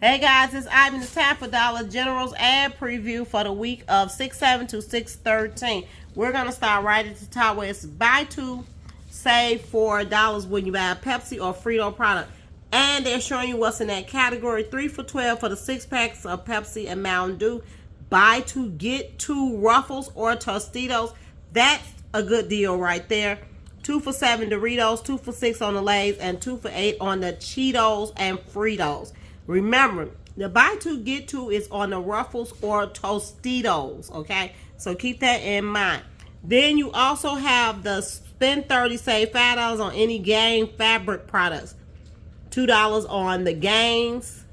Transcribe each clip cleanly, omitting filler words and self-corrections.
Hey guys, it's Ivan. It's time for Dollar General's ad preview for the week of 6/7 to 6/13. We're going to start right at the top where it's buy two, save $4 when you buy a Pepsi or Frito product. And they're showing you what's in that category. 3 for $12 for the 6 packs of Pepsi and Mountain Dew. Buy two, get two Ruffles or Tostitos. That's a good deal right there. 2 for $7 Doritos, 2 for $6 on the Lay's, and 2 for $8 on the Cheetos and Fritos. Remember, the buy two, get two is on the Ruffles or Tostitos, okay? So keep that in mind. Then you also have the spend 30, save $5 on any Game fabric products. $2 on the Games.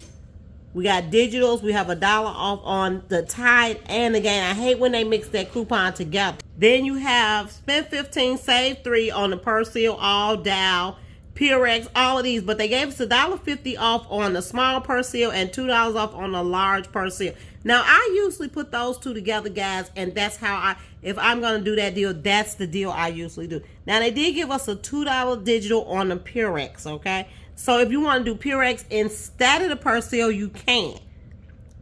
We got digitals. We have $1 off on the Tide and the Game. I hate when they mix that coupon together. Then you have spend 15, save 3 on the Persil, All Dow, Purex, all of these, but they gave us $1.50 off on the small Persil and $2 off on the large Persil. Now, I usually put those two together, guys, and that's how if I'm going to do that deal, that's the deal I usually do. Now, they did give us a $2 digital on the Purex, okay? So, if you want to do Purex instead of the Persil, you can.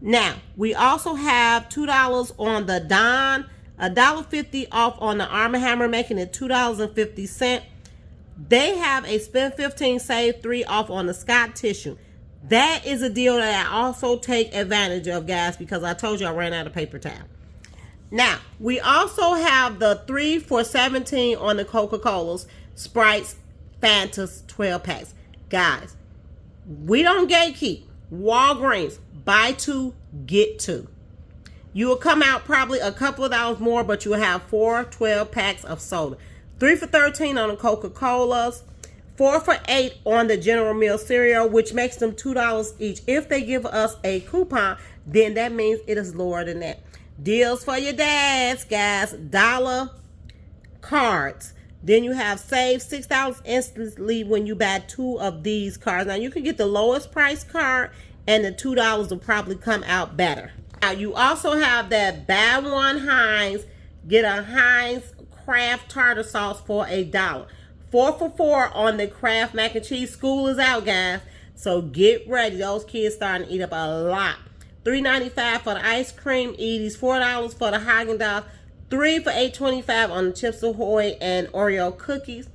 Now, we also have $2 on the Dawn, $1.50 off on the Arm & Hammer, making it $2.50. They have a spend 15, save 3 off on the Scott tissue. That is a deal that I also take advantage of, guys, because I told you I ran out of paper towel. Now, we also have the 3 for $17 on the Coca-Colas, Sprites, Fantas 12 packs. Guys, we don't gatekeep. Walgreens, buy two, get two. You will come out probably a couple of dollars more, but you will have 4 12 packs of soda. 3 for $13 on the Coca-Colas, 4 for $8 on the General Mills cereal, which makes them $2 each. If they give us a coupon, then that means it is lower than that. Deals for your dads, guys. Dollar cards. Then you have save $6 instantly when you buy 2 of these cards. Now, you can get the lowest price card, and the $2 will probably come out better. Now, you also have that buy one Heinz, get a Heinz Kraft tartar sauce for $1. 4 for $4 on the Kraft mac and cheese. School is out, guys, so get ready. Those kids starting to eat up a lot. $3.95 for the ice cream Edie's. $4 for the Haagen-Dazs. 3 for $8.25 on the Chips Ahoy and Oreo cookies.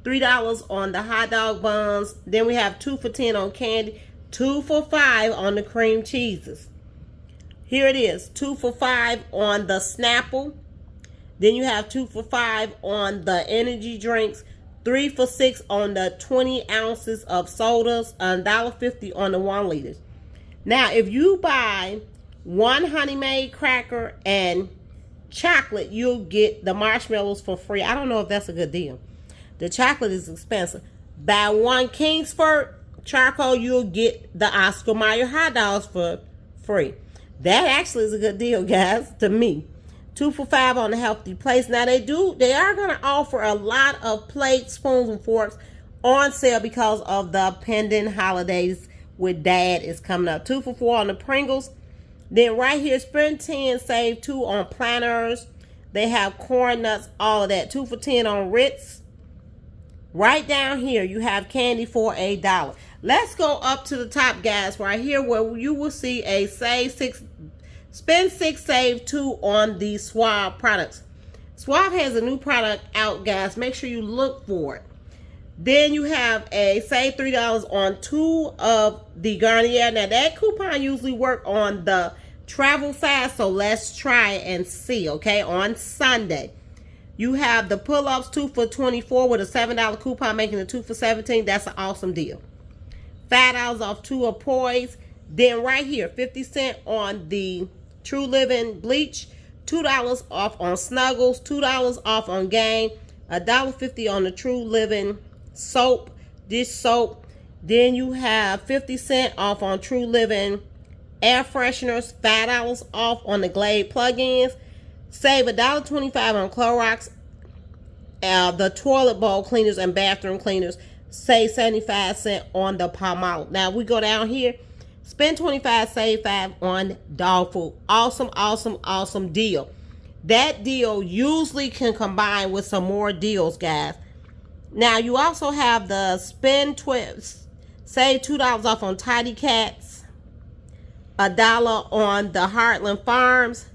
$3 on the hot dog buns. Then we have 2 for $10 on candy. 2 for $5 on the cream cheeses. Here it is, 2 for $5 on the Snapple. Then you have 2 for $5 on the energy drinks, 3 for $6 on the 20 ounces of sodas, $1.50 on the 1 liters. Now, if you buy 1 Honey Maid cracker and chocolate, you'll get the marshmallows for free. I don't know if that's a good deal. The chocolate is expensive. Buy 1 Kingsford charcoal, you'll get the Oscar Mayer hot dogs for free. That actually is a good deal, guys, to me. 2 for $5 on the healthy plates. Now they are going to offer a lot of plates, spoons, and forks on sale because of the pending holidays with Dad is coming up. 2 for $4 on the Pringles. Then right here, spend 10, save 2 on planters. They have corn nuts, all of that. 2 for $10 on Ritz. Right down here, you have candy for $1. Let's go up to the top, guys, right here where you will see a spend 6, save 2 on the Suave products. Suave has a new product out, guys. Make sure you look for it. Then you have a save $3 on 2 of the Garnier. Now, that coupon usually work on the travel side, so let's try it and see, okay, on Sunday. You have the pull-ups 2 for $24 with a $7 coupon, making it 2 for $17. That's an awesome deal. $5 off 2 of Poise. Then right here, 50 cents on the True Living bleach, $2 off on Snuggles, $2 off on Game, $1.50 on the True Living soap, dish soap. Then you have 50 cents off on True Living air fresheners, $5 off on the Glade plug-ins. Save $1.25 on Clorox, the toilet bowl cleaners and bathroom cleaners. Save 75 cents on the Palmolive. Now we go down here. Spend 25, save 5 on dog food. Awesome, awesome, awesome deal. That deal usually can combine with some more deals, guys. Now, you also have the spend 12, save $2 off on Tidy Cats. $1 on the Heartland Farms.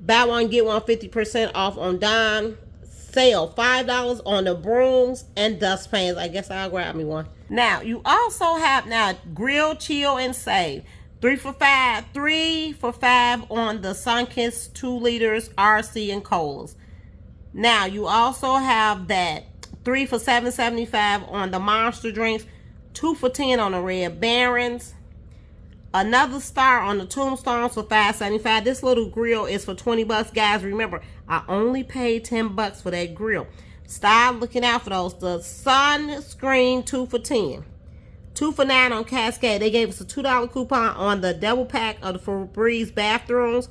Buy one, get one 50% off on Don sale. $5 on the brooms and dustpans. I guess I'll grab me one. Now, you also have now grill, chill, and save. 3 for $5. 3 for $5 on the Sunkist 2 liters RC and colas. Now, you also have that 3 for $7.75 on the Monster drinks. 2 for $10 on the Red Barons. Another star on the Tombstones for $5.75. This little grill is for $20, guys. Remember, I only paid $10 for that grill. Start looking out for those. The sunscreen, 2 for $10. 2 for $9 on Cascade. They gave us a $2 coupon on the double pack of the Febreze bathrooms.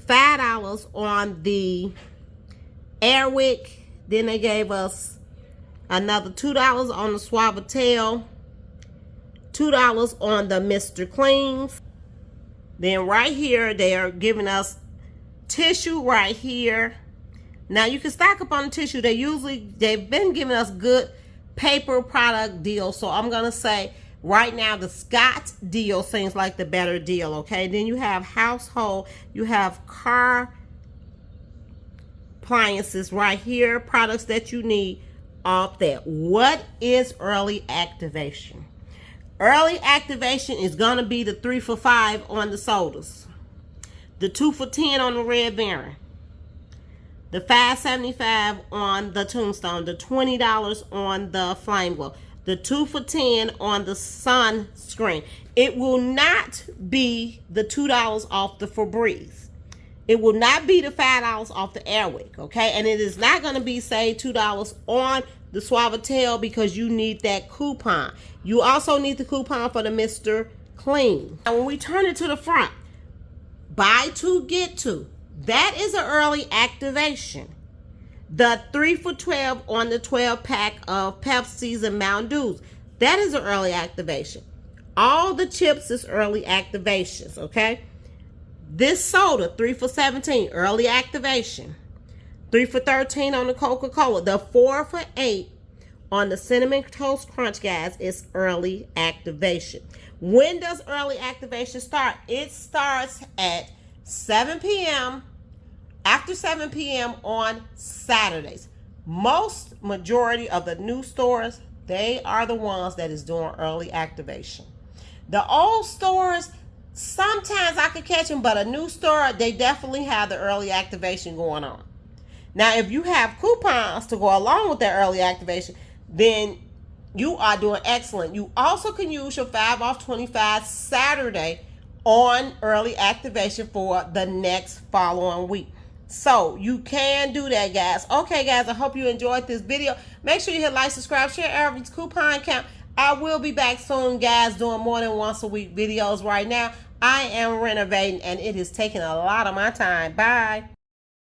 $5 on the Airwick. Then they gave us another $2 on the Suavitel. $2 on the Mr. Cleans. Then right here, they are giving us tissue right here. Now you can stock up on the tissue. They've been giving us good paper product deals. So I'm gonna say right now the Scott deal seems like the better deal. Okay. Then you have household. You have car appliances right here. Products that you need off that. What is early activation? Early activation is going to be the 3 for $5 on the sodas. The 2 for $10 on the Red Baron. The $5.75 on the Tombstone. The $20 on the Flame Glow. The 2 for $10 on the sunscreen. It will not be the $2 off the Febreze. It will not be the $5 off the Airwick, okay? And it is not going to be, say, $2 on the Suavitel because you need that coupon. You also need the coupon for the Mr. Clean. Now, when we turn it to the front, buy 2, get 2. That is an early activation. The 3 for $12 on the 12 pack of Pepsi's and Mountain Dews. That is an early activation. All the chips is early activations, okay? This soda, 3 for $17, early activation. 3 for $13 on the Coca-Cola. The 4 for $8 on the Cinnamon Toast Crunch, guys, is early activation. When does early activation start? It starts at 7 p.m. after 7 p.m. on Saturdays. Majority of the new stores, they are the ones that is doing early activation. The old stores, sometimes I could catch them, but a new store, they definitely have the early activation going on. Now, if you have coupons to go along with that early activation, then you are doing excellent. You also can use your 5 off 25 Saturday on early activation for the next following week. So you can do that, guys. Okay, guys, I hope you enjoyed this video. Make sure you hit like, subscribe, share every coupon count. I will be back soon, guys, doing more than once a week videos. Right now, I am renovating, and it is taking a lot of my time. Bye.